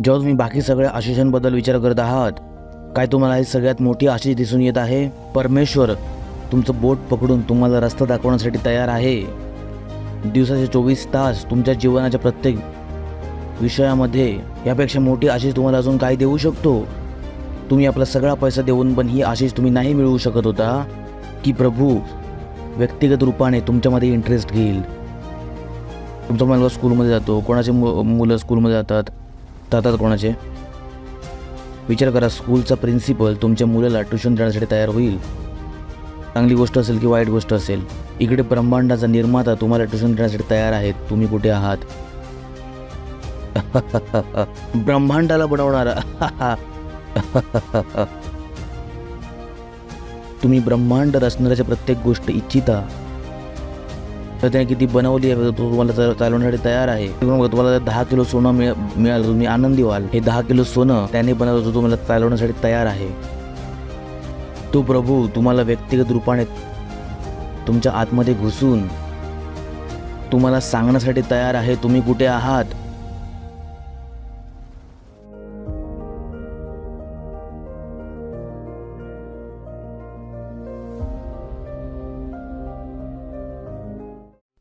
जेव्हा तुम्ही बाकी सगळ्या आशिषांबद्दल विचार करत आहात, काय तुम्हाला ही सगळ्यात मोठी आशिष दिसून येत आहे? परमेश्वर तुमचं बोट पकडून तुम्हाला रस्ता दाखवण्यासाठी तयार आहे. दिवसाचे 24 तास तुमच्या जीवनाच्या प्रत्येक विषयामध्ये यापेक्षा मोठी आशिष तुम्हाला अजून काय देऊ शकतो? तुम्ही आपला सगळा पैसा देऊन पण ही आशिष तुम्ही नाही मिळवू शकत होता की प्रभू व्यक्तिगत रूपाने तुमच्यामध्ये इंटरेस्ट घेईल. तुमचा मुलगा स्कूलमध्ये जातो, कोणाचे मुलं स्कूलमध्ये जातात कोणाचे. विचार करा, स्कूलचा प्रिन्सिपल तुमच्या मुलाला ट्युशन देण्यासाठी तयार होईल. चांगली गोष्ट असेल की वाईट गोष्ट असेल. इकडे ब्रह्मांडाचा निर्माता तुम्हाला ट्युशन देण्यासाठी तयार आहेत. तुम्ही कुठे आहात? ब्रह्मांडाला बनवणारा. तुम्ही ब्रह्मांड रचणाऱ्याची प्रत्येक गोष्ट इच्छिता तर त्याने किती बनवली आहे तो तुम्हाला चालवण्यासाठी तयार आहे. तुम्हाला 10 किलो सोनं मिळालं, तुम्ही आनंदी व्हाल. हे 10 किलो सोनं त्याने बनवलं, तो तुम्हाला चालवण्यासाठी तयार आहे. तो प्रभू तुम्हाला व्यक्तिगत रूपाने तुमच्या आतमध्ये घुसून तुम्हाला सांगण्यासाठी तयार आहे तुम्ही कुठे आहात.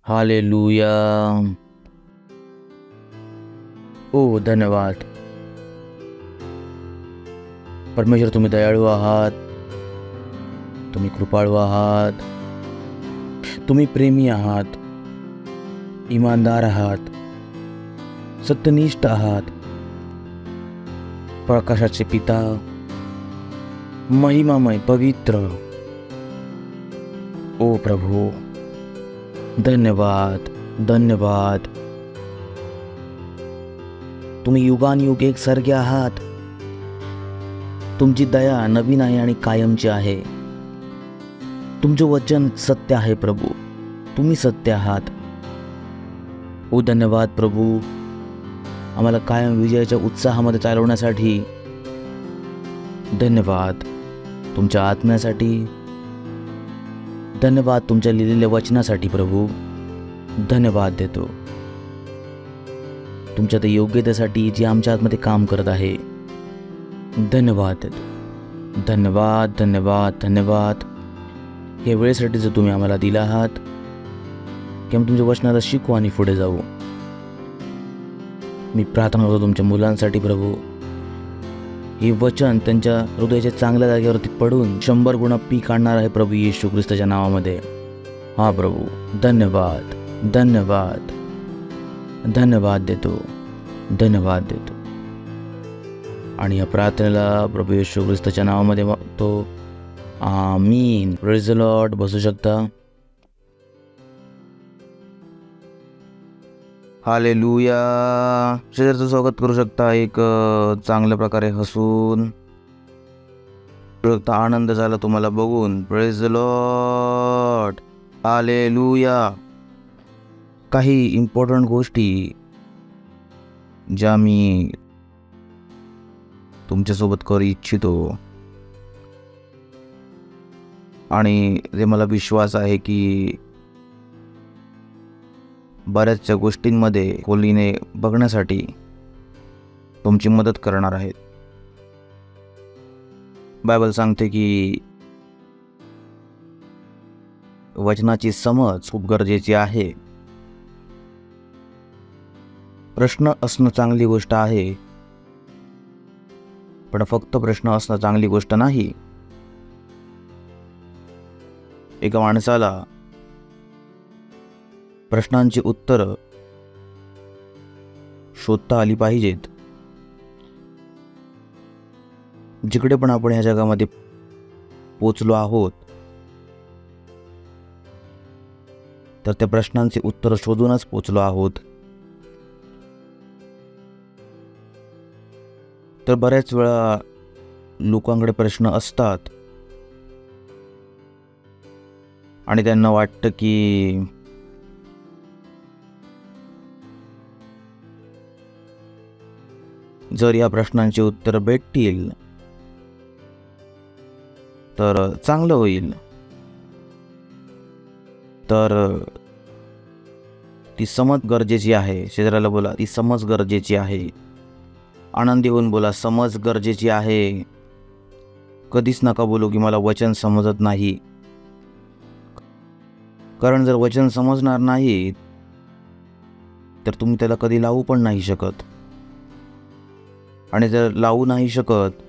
हालेलुया. ओ धन्यवाद परमेश्वर, तुम्ही दयाळू आहात, तुम्ही कृपाळू आहात, तुम्ही प्रेमी आहात, इमानदार आहात, सत्यनिष्ठ आहात, प्रकाशाचे पिता, महिमामय पवित्र. ओ प्रभू धन्यवाद धन्यवाद. तुम्ही युगानुयुग एकसारखे आहात. तुमची दया नवीन आहे आणि कायमची आहे. तुमचे वचन सत्य आहे प्रभू, तुम्ही सत्य आहात. ओ धन्यवाद प्रभू, आम्हाला कायम विजयाच्या उत्साहामध्ये चालवण्यासाठी. धन्यवाद तुमच्या आत्म्यासाठी. धन्यवाद तुमच्या लिहिलेल्या वचनासाठी प्रभू. धन्यवाद देतो तुमच्या त्या योग्यतेसाठी जी आमच्या आतमध्ये काम करत आहे. धन्यवाद देतो. धन्यवाद धन्यवाद धन्यवाद या वेळेसाठी जो तुम्ही आम्हाला दिला आहात की आम्ही तुमच्या वचनाला शिकू आणि पुढे जाऊ. मी प्रार्थना करतो तुमच्या मुलांसाठी प्रभू. हे वचन त्यांच्या हृदयाच्या चांगल्या जागेवरती पडून 100 गुणा पीक आणणार आहे प्रभू येशू ख्रिस्ताच्या नावामध्ये. हा प्रभू धन्यवाद धन्यवाद धन्यवाद देतो. धन्यवाद देतो आणि या प्रार्थनेला प्रभू येशू ख्रिस्ताच्या नावामध्ये मागतो. आमीन. Praise the Lord. बसू शकता. हालेलुया. शेजारचं स्वागत करू शकता एक चांगल्या प्रकारे हसून. आनंद झाला तुम्हाला बघून. Praise the lord. हालेलुया. काही इम्पॉर्टंट गोष्टी ज्या मी तुमच्यासोबत करू इच्छितो आणि जे मला विश्वास आहे की बऱ्याचशा गोष्टींमध्ये खोलीने बघण्यासाठी तुमची मदत करणार आहेत. बायबल सांगते की वचनाची समज खूप गरजेची आहे. प्रश्न असणं चांगली गोष्ट आहे, पण फक्त प्रश्न असणं चांगली गोष्ट नाही. एका माणसाला प्रश्नांची उत्तरं शोधता आली पाहिजेत. जिकडे पण आपण ह्या जगामध्ये पोचलो आहोत तर त्या प्रश्नांची उत्तरं शोधूनच पोचलो आहोत. तर बऱ्याच वेळा लोकांकडे प्रश्न असतात आणि त्यांना वाटतं की जर या प्रश्नांची उत्तर भेटतील तर चांगलं होईल. तर ती समज गरजेची आहे. शेजाऱ्याला बोला, ती समज गरजेची आहे. आनंदी होऊन बोला, समज गरजेची आहे. कधीच नका बोलू की मला वचन समजत नाही, कारण जर वचन समजणार नाही तर तुम्ही त्याला कधी लावू पण नाही शकत, आणि जर लावू नाही शकत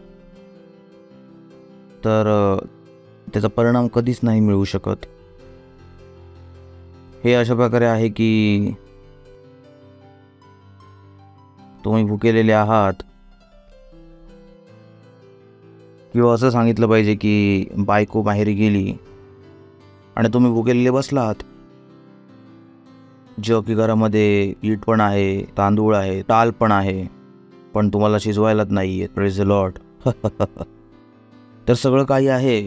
तर त्याचा परिणाम कधीच नाही मिळू शकत. हे अशा प्रकारे आहे की तुम्ही भुकेलेले आहात, किंवा असं सांगितलं पाहिजे की बायको बाहेर गेली आणि तुम्ही भुकेलेले बसलात, जो की घरामध्ये पीठ पण आहे, तांदूळ आहे, डाळ पण आहे, पण तुम्हाला शिजवायलाच नाही येत. Praise the Lord. तर सगळं काही आहे,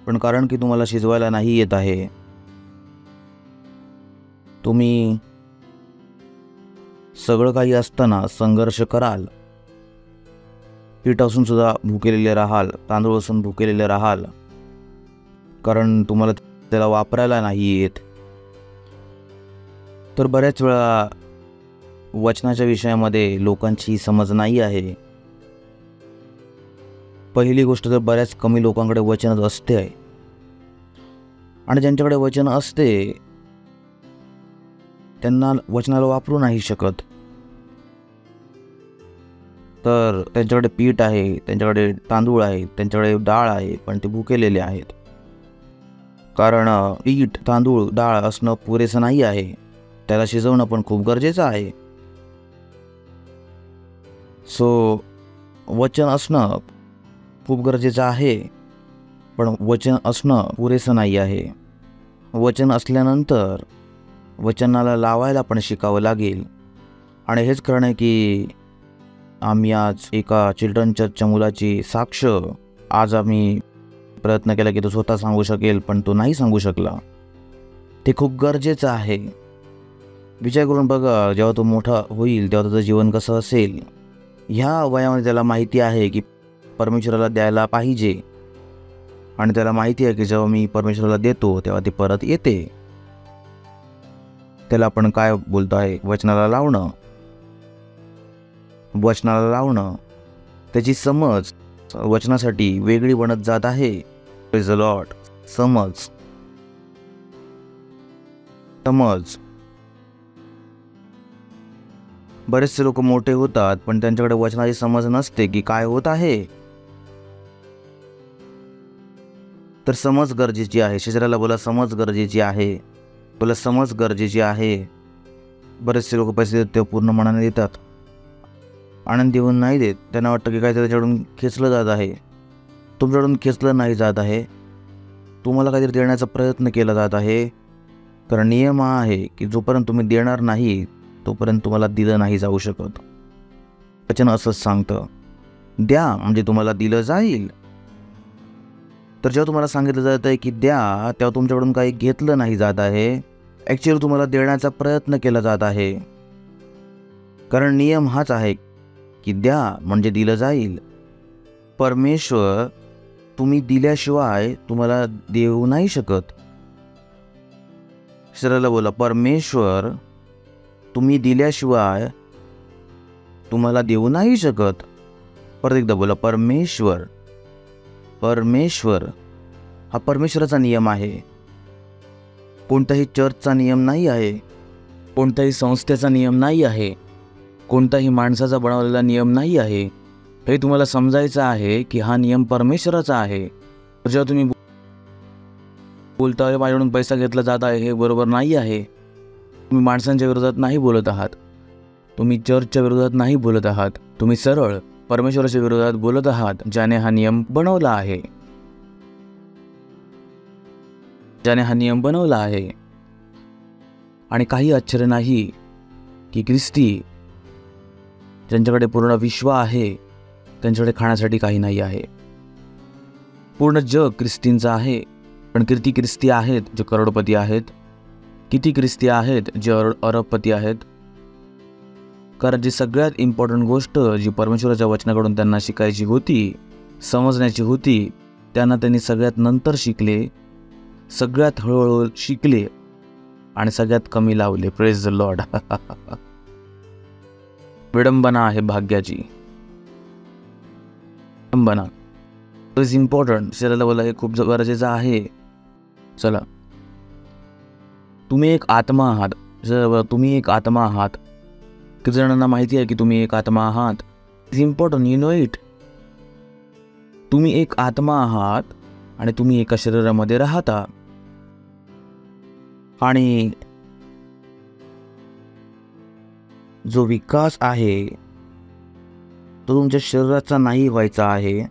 पण कारण की तुम्हाला शिजवायला नाही येत आहे, तुम्ही सगळं काही असताना संघर्ष कराल. पीठ असून सुद्धा भुकेलेले राहाल, तांदूळ असून भुकेलेले राहाल, कारण तुम्हाला त्याला वापरायला नाही येत. तर बऱ्याच वेळा वचनाच्या विषयामध्ये लोकांची समज नाही आहे. पहिली गोष्ट तर बऱ्याच कमी लोकांकडे वचनच असते आहे, आणि ज्यांच्याकडे वचन असते त्यांना वचनाला वापरू नाही शकत. तर त्यांच्याकडे पीठ आहे, त्यांच्याकडे तांदूळ आहे, त्यांच्याकडे डाळ आहे, पण ते भुकेलेले आहेत, कारण पीठ, तांदूळ, डाळ असणं पुरेसं नाही आहे. त्याला शिजवणं पण खूप गरजेचं आहे. सो वचन असणं खूप गरजेचं आहे, पण वचन असणं पुरेसं नाही आहे. वचन असल्यानंतर वचनाला लावायला पण शिकावं लागेल. आणि हेच कारण आहे की आम्ही आज एका चिल्ड्रन चर्चच्या मुलाची साक्ष आज आम्ही प्रयत्न केला की तो स्वतः सांगू शकेल, पण तो नाही सांगू शकला. ते खूप गरजेचं आहे. विचार करून बघा, जेव्हा तो मोठा होईल तेव्हा त्याचं जीवन कसं असेल. ह्या वयामध्ये त्याला माहिती आहे की परमेश्वराला द्यायला पाहिजे, आणि त्याला माहिती आहे की जेव्हा मी परमेश्वराला देतो तेव्हा ते परत येते. त्याला आपण काय बोलतो आहे, वचनाला लावणं. वचनाला लावणं, त्याची समज वचनासाठी वेगळी बनत जात आहे. Praise the Lord. समज. बरेचसे लोक मोठे होतात, पण त्यांच्याकडे वचनाची समज नसते की काय होत आहे. तर समज गरजेची आहे. शेजाऱ्याला बोला, समज गरजेची आहे. बोला, समज गरजेची आहे. बरेचसे लोक पैसे देतात ते पूर्ण मनाने देतात, आनंद देऊन नाही देत. त्यांना वाटतं की काय त्याच्याकडून खेचलं जात आहे. तुमच्याकडून खेचलं नाही जात आहे, तुम्हाला काहीतरी देण्याचा प्रयत्न केला जात आहे. तर नियम हा आहे की जोपर्यंत तुम्ही देणार नाही तोपर्यंत तुम्हाला दिलं नाही जाऊ शकत. वचन असंच सांगतं, द्या म्हणजे तुम्हाला दिलं जाईल. तर जेव्हा तुम्हाला सांगितलं जात आहे की द्या, तेव्हा तुमच्याकडून काही घेतलं नाही जात आहे, ॲक्च्युअली तुम्हाला देण्याचा प्रयत्न केला जात आहे. कारण नियम हाच आहे की द्या म्हणजे दिलं जाईल. परमेश्वर तुम्ही दिल्याशिवाय तुम्हाला देऊ नाही शकत. सरळ बोला, परमेश्वर तुम्ही दिल्याशिवाय तुम्हाला देऊ नाही शकत. परत एकदा बोला, परमेश्वर. परमेश्वर हा परमेश्वराचा नियम आहे. कोणताही चर्चचा नियम नाही आहे, कोणत्याही संस्थेचा नियम नाही आहे, कोणताही माणसाचा बनवलेला नियम नाही आहे. हे तुम्हाला समजायचं आहे की हा नियम परमेश्वराचा आहे. जेव्हा तुम्ही बोलता माझ्याकडून पैसा घेतला जात आहे, हे बरोबर नाही आहे. तुम्ही माणसांच्या विरोधात नाही बोलत आहात, तुम्ही चर्चच्या विरोधात नाही बोलत आहात, तुम्ही सरळ परमेश्वराच्या विरोधात बोलत आहात, ज्याने हा नियम बनवला आहे. ज्याने हा नियम बनवला आहे. आणि काही आश्चर्य नाही की ख्रिस्ती ज्यांच्याकडे पूर्ण विश्व आहे त्यांच्याकडे खाण्यासाठी काही नाही आहे. पूर्ण जग ख्रिस्तींचं आहे, पण किती ख्रिस्ती आहेत जे करोडपती आहेत, किती ख्रिस्ती आहेत जे अरबपती आहेत. कारण जी सगळ्यात इम्पॉर्टंट गोष्ट जी परमेश्वराच्या वचनाकडून त्यांना शिकायची होती, समजण्याची होती, त्यांना त्यांनी सगळ्यात नंतर शिकले, सगळ्यात हळूहळू शिकले आणि सगळ्यात कमी लावले. Praise the Lord. विडंबना आहे भाग्याची. विडंबना इज इम्पॉर्टंट. शरीराला बोला हे खूप गरजेचं आहे. चला, तुम्ही एक आत्मा आहात. तुम्ही एक आत्मा आहात. किती जणांना माहिती आहे की तुम्ही एक आत्मा आहात? Is important, you know it. तुम्ही एक आत्मा आहात आणि तुम्ही एका शरीरामध्ये राहता. आणि जो विकास आहे तो तुमच्या शरीराचा नाही व्हायचा आहे.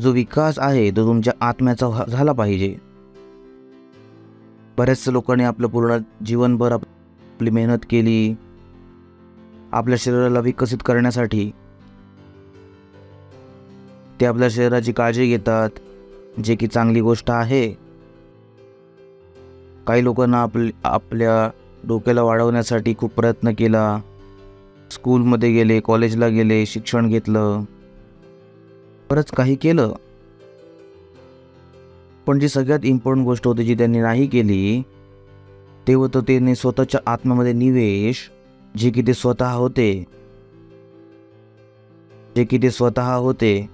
जो विकास आहे तो तुमच्या आत्म्याचा झाला पाहिजे. बऱ्याचशा लोकांनी आपलं पूर्ण जीवनभर आपली मेहनत केली आपल्या शरीराला विकसित करण्यासाठी. ते आपल्या शरीराची काळजी घेतात, जे की चांगली गोष्ट आहे. काही लोकांना आपल्या डोक्याला वाढवण्यासाठी खूप प्रयत्न केला. स्कूलमध्ये गेले, कॉलेजला गेले, शिक्षण घेतलं, बरंच काही केलं. पण जी सगळ्यात इम्पॉर्टंट गोष्ट होती जी त्यांनी नाही केली ते होतं त्यांनी स्वतःच्या आत्म्यामध्ये निवेश. जे की ते स्वतः होते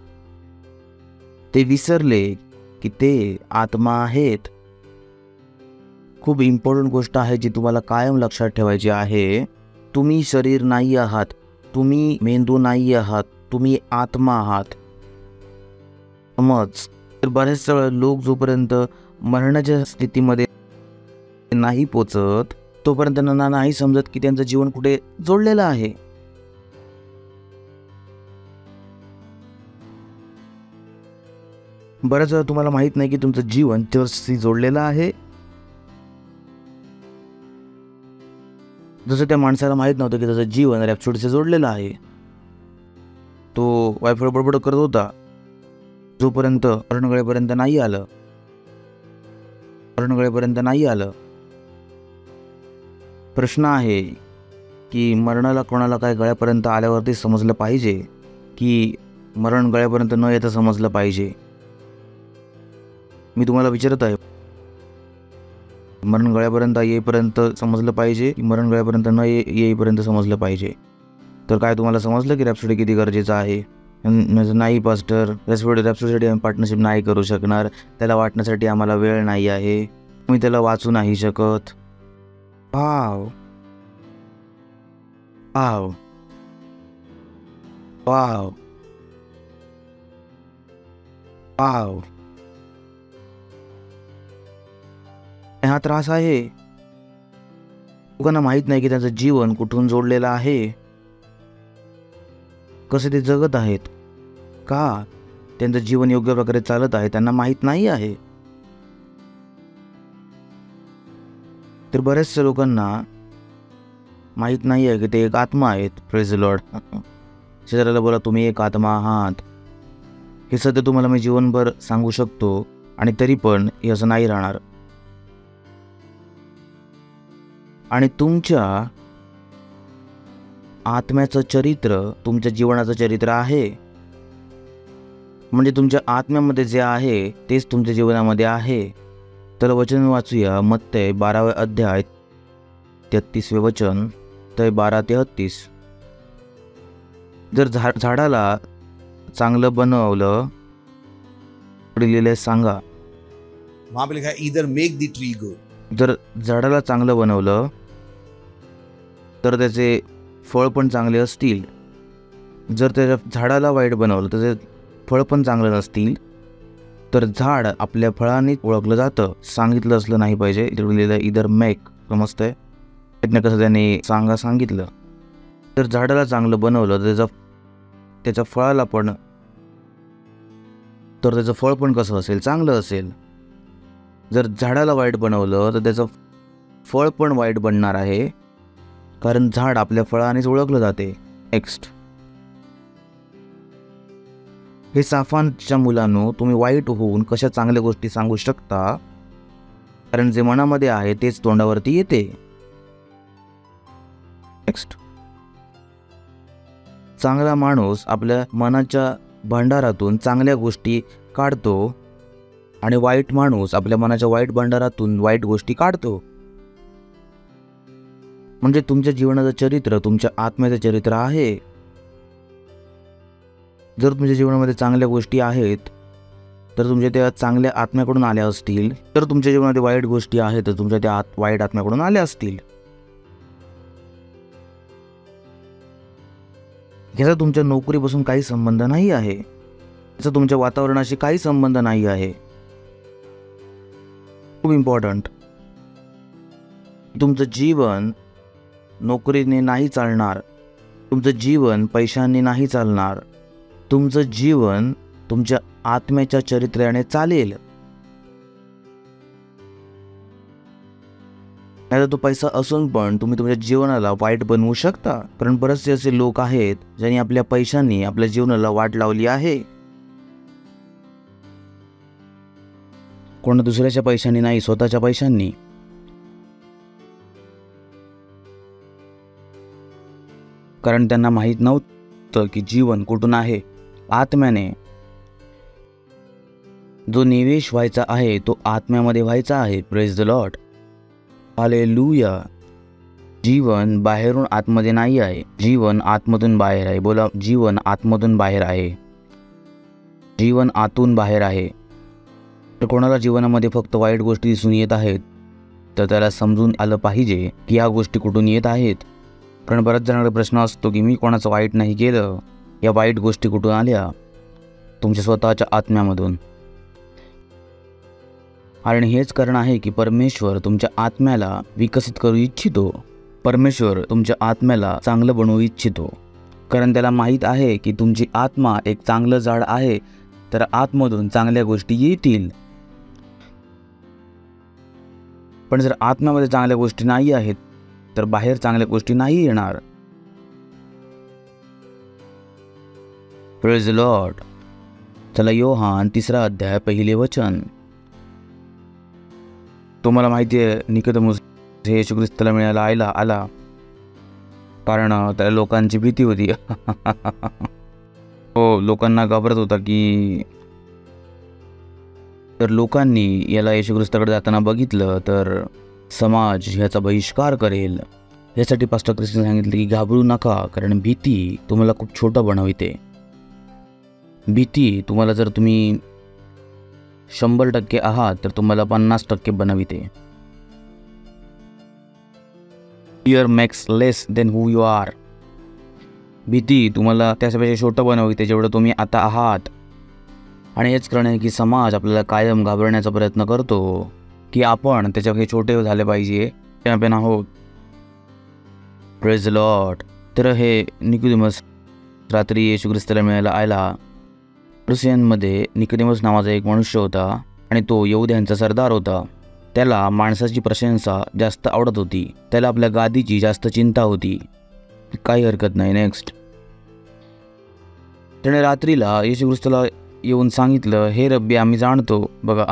ते विसरले की ते आत्मा आहेत. खूप इम्पॉर्टंट गोष्ट आहे जी तुम्हाला कायम लक्षात ठेवायची आहे. तुम्ही शरीर नाही आहात, तुम्ही मेंदू नाही आहात, तुम्ही आत्मा आहात. समज. तर बरेच लोक जोपर्यंत मरणाच्या स्थितीमध्ये नाही पोचत तोपर्यंत त्यांना नाही समजत की त्यांचं जीवन कुठे जोडलेलं आहे. बऱ्याच वेळा तुम्हाला माहित नाही की तुमचं जीवन त्याशी जोडलेलं आहे. जसं त्या माणसाला माहित नव्हतं की त्याचं जीवन रॅपसोडीशी जोडलेलं आहे. तो वायफळ बडबड करत होता जोपर्यंत मरणगळेपर्यंत नाही आलं. प्रश्न आहे की मरणाला कोणाला काय गळ्यापर्यंत आल्यावरती समजलं पाहिजे की मरण गळ्यापर्यंत न येता समजलं पाहिजे? मी तुम्हाला विचारत आहे, मरण गळ्यापर्यंत येईपर्यंत समजलं पाहिजे की मरण गळ्यापर्यंत न येईपर्यंत समजलं पाहिजे? तर काय तुम्हाला समजलं की रॅपसोडी किती गरजेचं आहे? नाही पास्टर, रॅपसोडीसाठी आम्ही पार्टनरशिप नाही करू शकणार. त्याला वाटण्यासाठी आम्हाला वेळ नाही आहे. मी त्याला वाचू नाही शकत. Wow wow wow wow. हा त्रास आहे. लोकांना माहित नाही की त्यांचं जीवन कुठून जोडलेलं आहे, कसे ते जगत आहेत, का त्यांचं जीवन योग्य प्रकारे चालत आहे त्यांना माहित नाही आहे. तर बऱ्याचशा लोकांना माहित नाही आहे की ते एक आत्मा आहेत. Praise the Lord. शरीराला बोला तुम्ही एक आत्मा आहात. हे सध्या तुम्हाला मी जीवनभर सांगू शकतो आणि तरी पण हे असं नाही राहणार. आणि तुमच्या आत्म्याचं चरित्र तुमच्या जीवनाचं चरित्र आहे. म्हणजे तुमच्या आत्म्यामध्ये जे आहे तेच तुमच्या जीवनामध्ये आहे. तर वचन वाचूया. मत्तय 12 अध्याय 33 वचन, तर 12 ते 38. जर झाडाला चांगलं बनवलं, लिहिलेलं सांगा. वहां पे लिखा है either make the tree good. जर झाडाला चांगलं बनवलं तर त्याचे फळ पण चांगले असतील. जर त्या झाडाला वाईट बनवलं तर त्याचे फळ पण चांगलं नसतील. तर झाड आपल्या फळांनी ओळखलं जातं. सांगितलं असलं नाही पाहिजे. इथे लिहिलं ईदर मेक. समजतंय कसं त्याने सांगितलं. तर झाडाला चांगलं बनवलं तर त्याच्या फळाला पण, तर त्याचं फळ पण कसं असेल, चांगलं असेल. जर झाडाला वाईट बनवलं तर त्याचं फळ पण वाईट बनणार आहे, कारण झाड आपल्या फळानेच ओळखलं जाते. नेक्स्ट. हे साफानच्या मुलांनो, तुम्ही वाईट होऊन कशा चांगल्या गोष्टी सांगू शकता, कारण जे मनामध्ये आहे तेच तोंडावरती येते. नेक्स्ट. चांगला माणूस आपल्या मनाच्या भांडारातून चांगल्या गोष्टी काढतो आणि वाईट माणूस आपल्या मनाच्या वाईट भांडारातून वाईट गोष्टी काढतो. म्हणजे तुमच्या जीवनाचं चरित्र तुमच्या आत्म्याचं चरित्र आहे. जर तुमच्या जीवनामध्ये चांगल्या गोष्टी आहेत तर तुमच्या त्या चांगल्या आत्म्याकडून आल्या असतील. तर तुमच्या जीवनामध्ये वाईट गोष्टी आहेत तर तुमच्या त्या वाईट आत्म्याकडून आल्या असतील. याचा तुमच्या नोकरीपासून काही संबंध नाही आहे. याचा तुमच्या वातावरणाशी काही संबंध नाही आहे. खूप इम्पॉर्टंट. तुमचं जीवन नोकरीने नाही चालणार. तुमचं जीवन पैशांनी नाही चालणार. तुमचं जीवन तुमच्या आत्म्याच्या चरित्राने चालेल. नाही तर तो पैसा असून पण तुम्ही तुमच्या जीवनाला वाईट बनवू शकता. कारण बरेचसे असे लोक आहेत ज्यांनी आपल्या पैशांनी आपल्या जीवनाला वाट लावली आहे. कोणा दुसऱ्याच्या पैशांनी नाही, स्वतःच्या पैशांनी. कारण त्यांना माहीत नव्हतं की जीवन कुठून आहे. आत्म्याने. जो निवेश व्हायचा आहे तो आत्म्यामध्ये व्हायचा आहे. Praise the lord. हालेलुया. जीवन बाहेरून आतमध्ये नाही आहे. जीवन आतमधून बाहेर आहे. बोला, जीवन आतमधून बाहेर आहे. जीवन आतून बाहेर आहे. तर कोणाला जीवनामध्ये फक्त वाईट गोष्टी दिसून येत आहेत तर त्याला समजून आलं पाहिजे की या गोष्टी कुठून येत आहेत. कारण बऱ्याच जणांना प्रश्न असतो की मी कोणाचं वाईट नाही केलं. या वाईट गोष्टी कुठून आल्या? तुमच्या स्वतःच्या आत्म्यामधून. आणि हेच कारण आहे की परमेश्वर तुमच्या आत्म्याला विकसित करू इच्छितो. परमेश्वर तुमच्या आत्म्याला चांगलं बनवू इच्छितो. कारण त्याला माहीत आहे की तुमची आत्मा एक चांगलं झाड आहे. तर आतमधून चांगल्या गोष्टी येतील. पण जर आत्म्यामध्ये चांगल्या गोष्टी नाही आहेत तर बाहेर चांगल्या गोष्टी नाही येणार. Praise the Lord. चला, योहान 3 अध्याय 1 वचन. तुम्हाला माहिती आहे निकोदेमस हे येशू ख्रिस्ताला मिळायला आला कारण त्याला लोकांची भीती होती. हो, लोकांना घाबरत होता की तर लोकांनी याला येशू ख्रिस्ताकडे जाताना बघितलं तर समाज ह्याचा बहिष्कार करेल. यासाठी पास्टर ख्रिस्ताने सांगितले की घाबरू नका, कारण भीती तुम्हाला खूप छोटं बनविते. भीती तुम्हाला, जर तुम्ही 100% आहात तर तुम्हाला 50% बनविते. Fear makes less than who you are. भीती तुम्हाला त्याच्यापेक्षा छोटं बनविते जेवढं तुम्ही आता आहात. आणि हेच कारण आहे की समाज आपल्याला कायम घाबरण्याचा प्रयत्न करतो की आपण त्याच्यापेक्षा छोटे झाले पाहिजे. आपण आहोत. Praise the Lord. तर हे निकोदेमस रात्री येशू ख्रिस्ताला मिळायला आला. फरिसायांमध्ये निकोदेमस नावाचा एक मनुष्य होता आणि तो यहुद्यांचा सरदार होता. त्याला माणसाची प्रशंसा जास्त आवडत होती. त्याला आपल्या गादीची जास्त चिंता होती. काही हरकत नाही. नेक्स्ट. त्याने रात्रीला येशू ख्रिस्ताला येऊन सांगितलं, हे रब्बी, आम्ही जाणतो. बघा,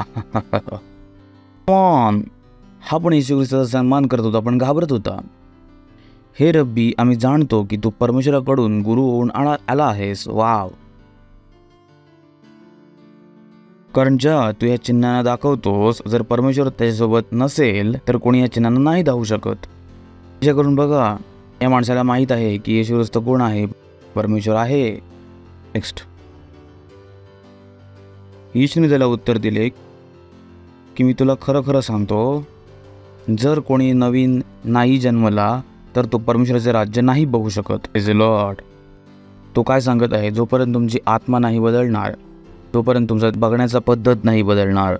हा पण येशू ख्रिस्ताचा सन्मान करत होता पण घाबरत होता. हे रब्बी, आम्ही जाणतो की तू परमेश्वराकडून गुरु होऊन आला आहेस. वाव. कारण ज्या तू या चिन्हांना दाखवतोस, जर परमेश्वर त्याच्यासोबत नसेल तर कोणी या चिन्हांना नाही दाखवू शकत. त्याच्याकडून बघा, या माणसाला माहीत आहे की येशू ख्रिस्त कोण आहे. परमेश्वर आहे. नेक्स्ट. येशूने त्याला उत्तर दिले की मी तुला खरं खरं सांगतो, जर कोणी नवीन नाही जन्मला तर तो परमेश्वराचे राज्य नाही बघू शकत. Praise the Lord. तो काय सांगत आहे, जोपर्यंत तुमची आत्मा नाही बदलणार, तोपर्यंत तुमचा बघण्याचा पद्धत नाही बदलणार.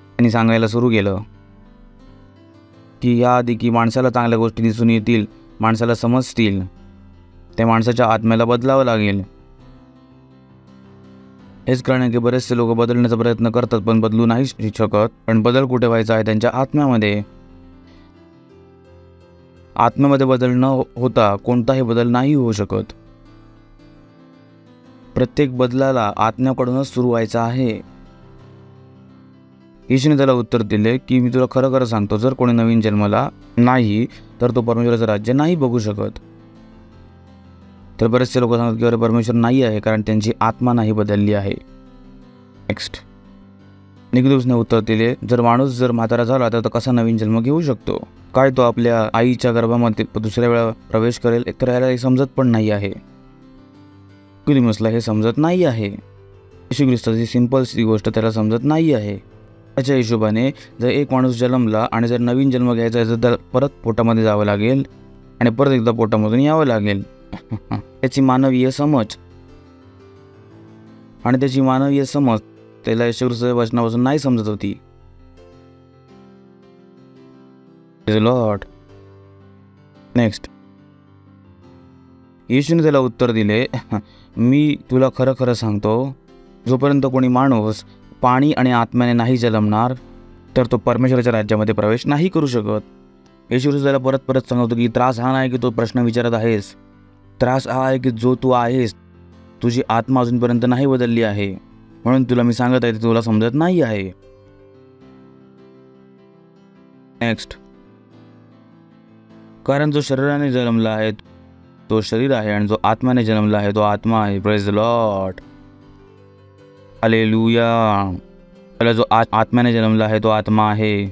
त्यांनी सांगायला सुरू केलं की याआधी की माणसाला चांगल्या गोष्टी दिसून येतील, माणसाला समजतील, त्या माणसाच्या आत्म्याला बदलावं लागेल. हेच कारण की बरेचसे लोक बदलण्याचा प्रयत्न करतात पण बदलू नाही शकत. पण बदल कुठे व्हायचा आहे? त्यांच्या आत्म्यामध्ये. आत्म्यामध्ये बदल न होता कोणताही बदल नाही होऊ शकत. प्रत्येक बदलाला आत्म्याकडूनच सुरू व्हायचा आहे. येशूने त्याला उत्तर दिले की मी तुला खरं खरं सांगतो, जर कोणी नवीन जन्मला नाही तर तो परमेश्वराचं राज्य नाही बघू शकत. तर बरेचसे लोक सांगतात की अरे परमेश्वर नाही आहे कारण त्यांची आत्मा नाही बदलली आहे. नेक्स्ट. निकोदेमसने उत्तर दिले, जर माणूस जर म्हातारा झाला तर तो कसा नवीन जन्म घेऊ शकतो? काय तो आपल्या आईच्या गर्भामध्ये दुसऱ्या वेळा प्रवेश करेल? एकतर याला हे समजत पण नाही आहे. निकोदेमसला हे समजत नाही आहे. येशू ख्रिस्ताची सिंपल सी गोष्ट त्याला समजत नाही आहे. त्याच्या हिशोबाने जर एक माणूस जन्मला आणि जर नवीन जन्म घ्यायचा आहे तर त्याला परत पोटामध्ये जावं लागेल आणि परत एकदा पोटामधून यावं लागेल. त्याची मानवीय समज आणि त्याची मानवीय समज त्याला येशू ख्रिस्ताच्या वचनापासून नाही समजत होती. लॉर्ड. नेक्स्ट, येशूने त्याला उत्तर दिले, मी तुला खरं खरं सांगतो, जोपर्यंत कोणी माणूस पाणी आणि आत्म्याने नाही जन्मणार तर तो परमेश्वराच्या राज्यामध्ये प्रवेश नाही करू शकत. येशू ख्रिस्त त्याला परत परत सांगतो की त्रास हा नाही की तो प्रश्न विचारत आहेस, त्रास हा आहे की जो तू आहेस तुझी आत्मा अजूनपर्यंत नाही बदलली आहे, म्हणून तुला मी सांगत आहे ते तुला समजत नाही आहे. नेक्स्ट, कारण जो शरीराने जन्मला आहे तो शरीर आहे आणि जो आत्म्याने जन्मला आहे तो आत्मा आहे. Praise the lord. हालेलुया. जो आत्म्याने जन्मला आहे तो आत्मा आहे.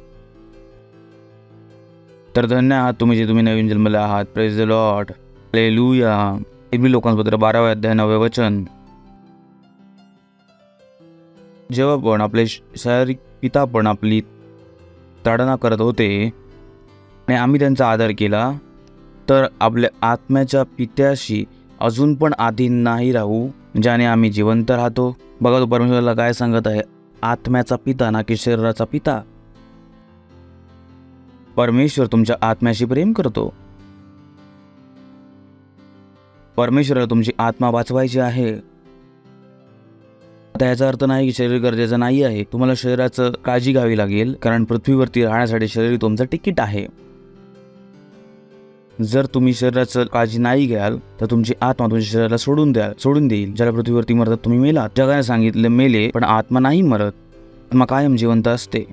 तर धन्य आहात तुम्ही जे तुम्ही नवीन जन्मले आहात. Praise the lord. हालेलुया. इब्री लोकांपत्र 12 अध्याय 9 वचन. जेव्हा पण आपले शारीरिक पिता पण आपली ताडना करत होते आणि आम्ही त्यांचा आदर केला तर आपल्या आत्म्याच्या पित्याशी अजून पण अधीन नाही राहू ज्याने आम्ही जिवंत राहतो. बघा तो परमेश्वराला काय सांगत आहे, आत्म्याचा पिता ना की शरीराचा पिता. परमेश्वर तुमच्या आत्म्याशी प्रेम करतो. परमेश्वराला तुमची आत्मा वाचवायची आहे. आता याचा अर्थ नाही की शरीर गरजेचं नाही आहे. तुम्हाला शरीराचं काळजी घ्यावी लागेल कारण पृथ्वीवरती राहण्यासाठी शरीर तुमचं तिकीट आहे. जर तुम्ही शरीराचं काळजी नाही घ्याल तर तुमची आत्मा तुमच्या शरीराला सोडून देईल. ज्याला पृथ्वीवरती मरतात तुम्ही मेलात. जगाने सांगितले मेले पण आत्मा नाही मरत, आत्मा कायम जिवंत असते.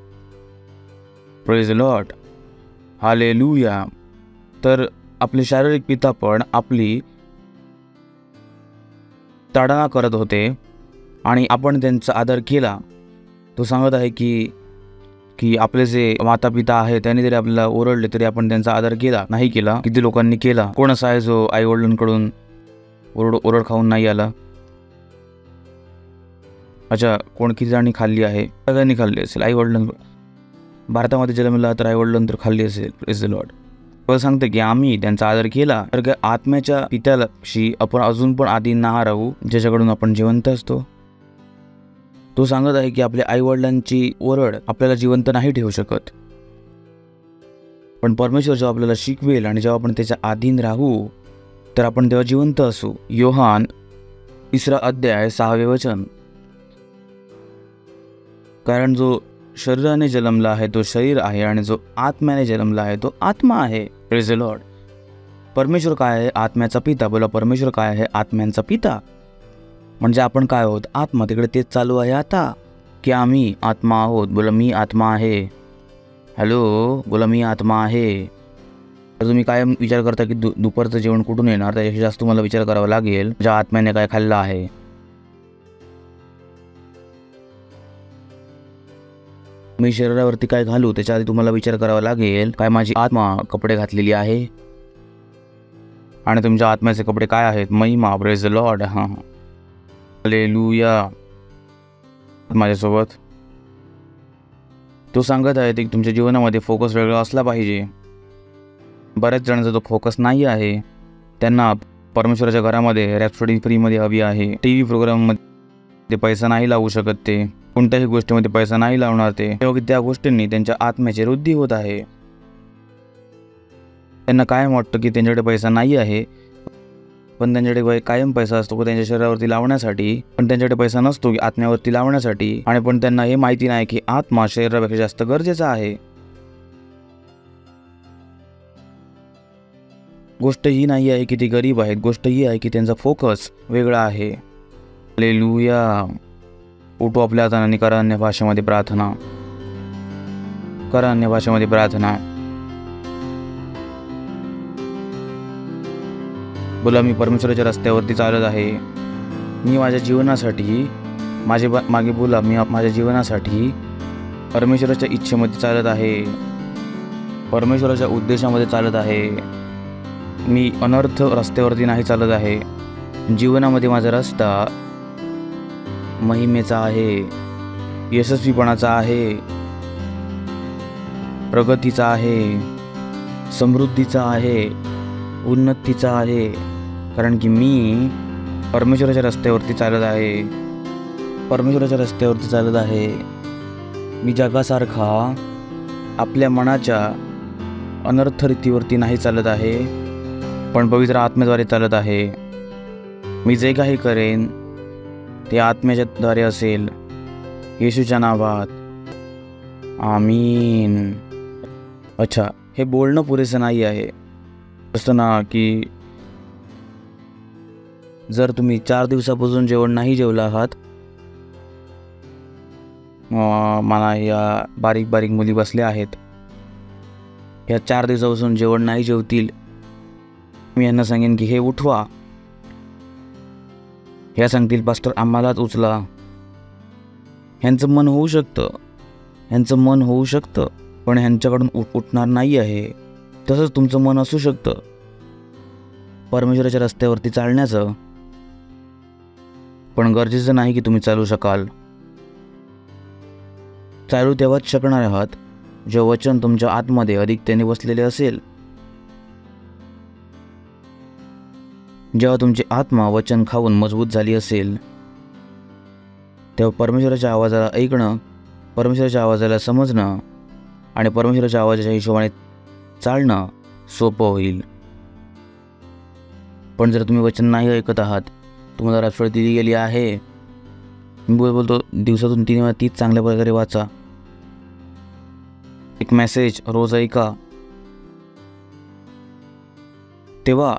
Praise the lord. हालेलुया. तर आपले शारीरिक पिता पण आपली ताडना करत होते आणि आपण त्यांचा आदर केला. तो सांगत आहे की आपले जे माता पिता आहे त्यांनी जरी आपल्याला ओरडले तरी आपण त्यांचा आदर केला नाही केला. किती लोकांनी केला. कोण असा आहे जो आई वडिलांकडून ओरड खाऊन नाही आला? अच्छा, कोण किती जणांनी खाल्ली आहे? सगळ्यांनी खाल्ली असेल. आई वडिलां भारतामध्ये जन्मला तर आई वडिलांतर खाल्ली असेल. Praise the Lord. पण सांगते की आम्ही त्यांचा आदर केला तर काय आत्म्याच्या पित्याशी आपण अजून पण अधीन ना राहू ज्याच्याकडून आपण जिवंत असतो. तो सांगत आहे की आपल्या आई वडिलांची ओरड आपल्याला जिवंत नाही ठेवू शकत, पण परमेश्वर जेव्हा आपल्याला शिकवेल आणि जेव्हा आपण त्याच्या अधीन राहू तर आपण तेव्हा जिवंत असू. योहान 3 अध्याय 6 वचन. कारण जो शरीराने जन्मला आहे तो शरीर आहे आणि जो आत्म्याने जन्मला आहे तो आत्मा आहे. Praise the Lord. परमेश्वर काय आहे? आत्म्याचा पिता. बोला, परमेश्वर काय आहे? आत्म्यांचा पिता. म्हणजे आपण काय आहोत? आत्मा. तिकडे तेच चालू आहे आता की आम्ही आत्मा आहोत. बोला, मी आत्मा आहे. हॅलो, बोला, मी आत्मा आहे. तर तुम्ही काय विचार करता की दुपारचं जेवण कुठून येणार? त्याच्याशी जास्त तुम्हाला विचार करावा लागेल ज्या आत्म्याने काय खाल्लं आहे. मी शरीरावरती काय घालू त्याच्या आधी तुम्हाला विचार करावा लागेल काय माझी आत्मा कपडे घातलेली आहे आणि तुमच्या आत्म्याचे कपडे काय आहेत? महिमा. Praise the lord. हालेलुया. माझ्यासोबत तो सांगत आहे की तुमच्या जीवनामध्ये फोकस वेगळा असला पाहिजे. बऱ्याच जणांचा तो फोकस नाही आहे. त्यांना परमेश्वराच्या घरामध्ये रॅप्सोडी फ्रीमध्ये हवी आहे. TV प्रोग्राममध्ये पैसा नाही लावू शकत. ते कोणत्याही गोष्टीमध्ये पैसा नाही लावणार ते, तेव्हा त्या गोष्टींनी त्यांच्या आत्म्याची वृद्धी होत आहे. त्यांना कायम वाटतं की त्यांच्याकडे पैसा नाही आहे, पण त्यांच्याकडे कायम पैसा असतो त्यांच्या शरीरावरती लावण्यासाठी, पण त्यांच्याकडे पैसा नसतो की आत्म्यावरती लावण्यासाठी. आणि पण त्यांना हे माहिती नाही की आत्मा शरीरापेक्षा जास्त गरजेचा आहे. गोष्ट ही नाही आहे की ते गरीब आहेत, गोष्ट ही आहे की त्यांचा फोकस वेगळा आहे. हालेलुया. उठू आपल्या हाताने, करा अन्य भाषेमध्ये प्रार्थना. करा अन्य भाषेमध्ये प्रार्थना. बोला, मी परमेश्वराच्या रस्त्यावरती चालत आहे. मी माझ्या जीवनासाठी मागे बोला, मी माझ्या जीवनासाठी परमेश्वराच्या इच्छेमध्ये चालत आहे, परमेश्वराच्या उद्देशामध्ये चालत आहे. मी अनर्थ रस्त्यावरती नाही चालत आहे. जीवनामध्ये माझा रस्ता महिमेचा आहे, यशस्वीपणाचा आहे, प्रगतीचा आहे, समृद्धीचा आहे, उन्नतीचा आहे. कारण की मी परमेश्वराच्या रस्त्यावरती चालत आहे, परमेश्वराच्या रस्त्यावरती चालत आहे. मी जगासारखा आपल्या मनाच्या अनर्थ रीतीवरती नाही चालत आहे, पण पवित्र आत्म्याद्वारे चालत आहे. मी जे काही करेन ते आत्म्याच्या द्वारे असेल, येशूच्या नावात. आमीन. अच्छा, हे बोलणं पुरेसं नाही आहे. असतं ना की जर तुम्ही 4 दिवसापासून जेवण नाही जेवला आहात, मला या बारीक बारीक मुली बसल्या आहेत, या 4 दिवसापासून जेवण नाही जेवतील, मी यांना सांगेन की हे उठवा. ह्या सांगतील पास्टर आम्हालाच उचला. ह्यांचं मन होऊ शकतं, ह्यांचं मन होऊ शकतं, पण ह्यांच्याकडून उठणार नाही आहे. तसंच तुमचं मन असू शकतं परमेश्वराच्या रस्त्यावरती चालण्याचं, पण गरजेचं नाही की तुम्ही चालू शकाल. चालू तेव्हाच शकणार आहात जे वचन तुमच्या आतमध्ये अधिकतेने बसलेले असेल. जेव्हा तुमची आत्मा वचन खाऊन मजबूत झाली असेल, तेव्हा परमेश्वराच्या आवाजाला ऐकणं, परमेश्वराच्या आवाजाला समजणं आणि परमेश्वराच्या आवाजाच्या हिशोबाने चालणं सोपं होईल. पण जर तुम्ही वचन नाही ऐकत आहात, तुम्हाला रातफळ दिली गेली आहे, मी बोलतो दिवसातून 3 वेळा तीच चांगल्या प्रकारे वाचा, एक मेसेज रोज ऐका, तेव्हा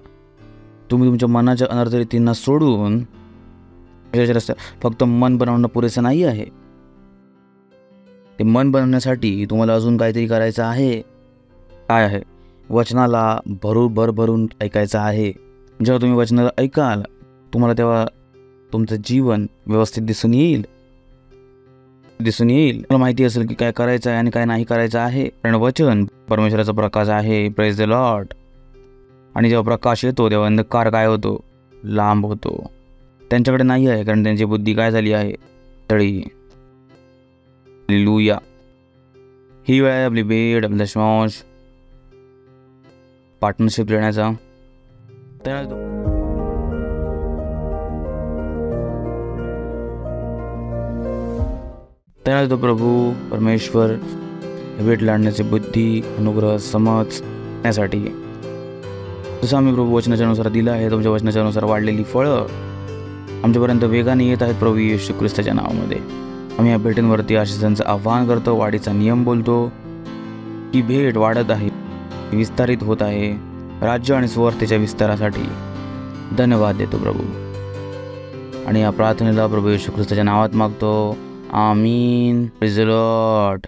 तुम्ही तुमच्या मनाच्या अनर्थ रीतींना सोडून फक्त मन बनवणं पुरेसं नाही आहे. ते मन बनवण्यासाठी तुम्हाला अजून काहीतरी करायचं आहे. काय आहे? वचनाला भरून ऐकायचं आहे. जेव्हा तुम्ही वचनाला ऐकाल, तुम्हाला तेव्हा तुमचं जीवन व्यवस्थित दिसून येईल. तुम्हाला माहिती असेल की काय करायचं आहे आणि काय नाही करायचं आहे. कारण वचन परमेश्वराचा प्रकाश आहे. Praise the Lord. आणि जेव्हा प्रकाश येतो तेव्हा अंधकार काय होतो? लांब होतो. त्यांच्याकडे नाही आहे, कारण त्यांची बुद्धी काय झाली आहे? तळी. हालेलुया. ही वेळ आहे आपली भेट, आपला श्वास, पार्टनरशिप देण्याचा. तयार प्रभू परमेश्वर भेट लाडण्याची बुद्धी, अनुग्रह, समजण्यासाठी जसं आम्ही प्रभू वचनाच्या अनुसार दिलं आहे, तुमच्या वचनाच्या अनुसार वाढलेली फळं आमच्यापर्यंत वेगाने येत आहेत प्रभू येशू ख्रिस्ताच्या नावामध्ये. आम्ही या भेटींवरती आशिषांचं आव्हान करतो, वाढीचा नियम बोलतो की भेट वाढत आहे, विस्तारित होत आहे. राज्य आणि सुवार्तेच्या विस्तारासाठी धन्यवाद देतो प्रभू. आणि या प्रार्थनेला प्रभू येशू ख्रिस्ताच्या नावात मागतो. आमीन. Praise the Lord.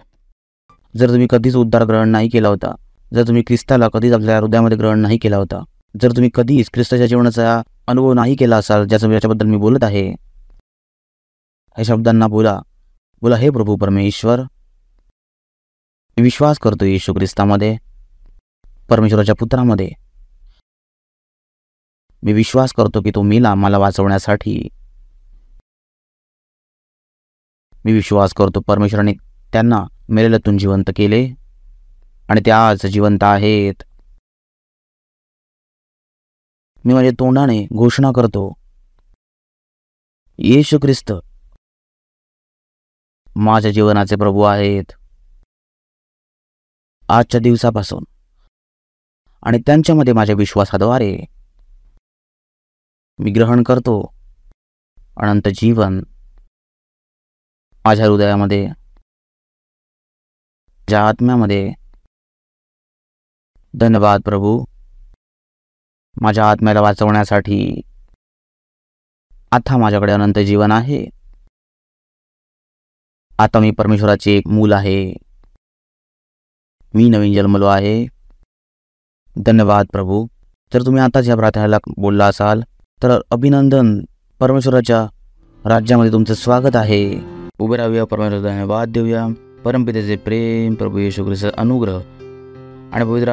जर तुम्ही कधीच उद्धार ग्रहण नाही केला होता, जर तुम्ही ख्रिस्ताला कधीच आपल्या हृदयामध्ये ग्रहण नाही केला होता, जर तुम्ही कधीच ख्रिस्ताच्या जीवनाचा अनुभव नाही केला असाल, ज्याच्याबद्दल मी बोलत आहे, या शब्दांना बोला. हे प्रभू परमेश्वर, मी विश्वास करतो येशू ख्रिस्तामध्ये, परमेश्वराच्या पुत्रामध्ये. मी विश्वास करतो की तो मेला मला वाचवण्यासाठी. मी विश्वास करतो परमेश्वराने त्यांना मेलेल्यातून जिवंत केले आणि ते आज जिवंत आहेत. मी माझ्या तोंडाने घोषणा करतो, येशू ख्रिस्त माझ्या जीवनाचे प्रभू आहेत आजच्या दिवसापासून. आणि त्यांच्यामध्ये माझ्या विश्वासाद्वारे मी ग्रहण करतो अनंत जीवन माझ्या हृदयामध्ये, माझ्या आत्म्यामध्ये. धन्यवाद प्रभू, माझ्या आत्म्याला वाचवण्यासाठी आता माझ्याकडे अनंत जीवन आहे. आता मी परमेश्वराचे एक मूल आहे. मी नवीन जन्मलो आहे. धन्यवाद प्रभू. जर तुम्ही आताच या प्रार्थनेला बोलला असाल तर अभिनंदन. परमेश्वराच्या राज्यामध्ये तुमचं स्वागत आहे. उभे राहूया, परमेश्वराला धन्यवाद देऊया. परमपितेचे प्रेम, प्रभू येशू ख्रिस्ताचा अनुग्रह आणि पवित्र